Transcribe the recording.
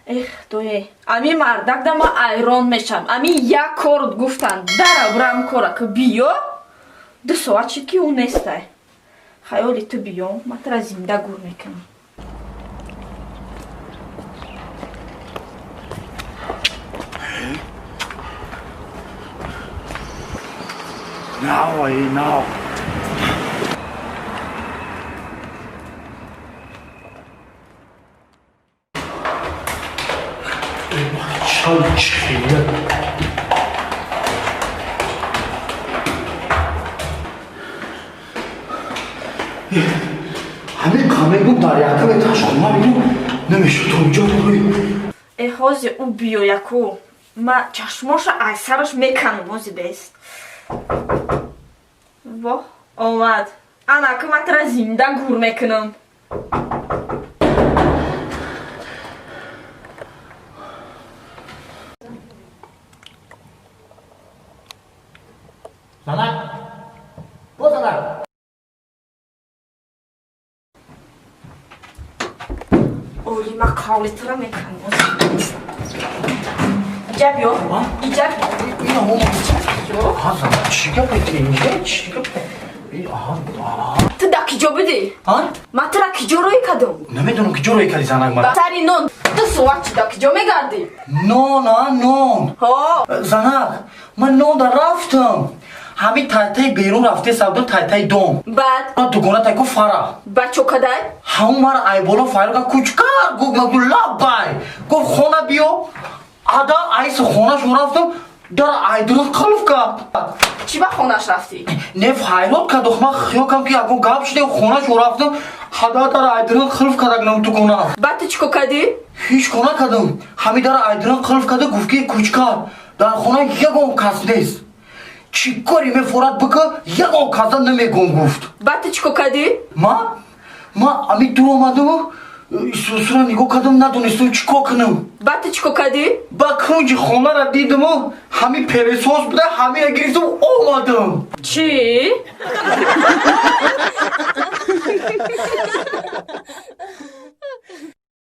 Эх, дуе. Ами мардак да ма айрон мешам. Ами як корот гуфтан. Дара брам кора ки биё. 2 соат чи ки у нестай. Хаёли ту биём, ма тара зинда гур мекунам. Now. چای چیه؟ همه کامل بود در یکم به تشکر بینو نمیشه تو اینجا بگوی Э, ҳозир ӯ биёяку. Ма чашмоша айсараш меканам ҳозир бест. Воҳ, омад. Ана ки ма тара зинда гур мекунам. زنک با زنک Оли ма қавли тара меканам ҳозир бест. Иҷа биё. Иҷа اینا هم ها زنک چی گپ ایتی اینجا چی گپ ту да киҷо будӣ? Ма тара киҷо рӯй кадам? نمیدونم که جوری کردی زنک من Сари нон 2 соат чи да киҷо мегардӣ? نون ҳо زنک من نون در رفتم همین تایتای بیرون رفته سبدون تایتای دوم баъд دوگونه تایکو فرا ба чокадай? همون مر ای بالا فایل کوچکار گفت مگو لبای گفت خونه بیو ادا ایس خونه شو رفتم در ای درست قلف کرد чӣ ба хонаш рафтӣ? نه فایلات که دخمه خیو کم که اگو گپ شده خونه شو رفتم حدا در ای درست قلف کرد نم تو گونه баъд ту чӣ кор кардӣ? هیچ کنه کدم همین در ای درست قلف کرده گفت که کوچکار در خونه یکم کس نیست چی کاری میفورد بکه یکم کس نمیگم گفت баъд ту чӣ кор кардӣ? ما امی دور اومدم سوسرا نگاه کردم ندونستم چی کار کنم баъд ту чӣ кор кардӣ? با کنج خونه را دیدم و همین پرسوس بوده همین را گرفتم اومدم چی؟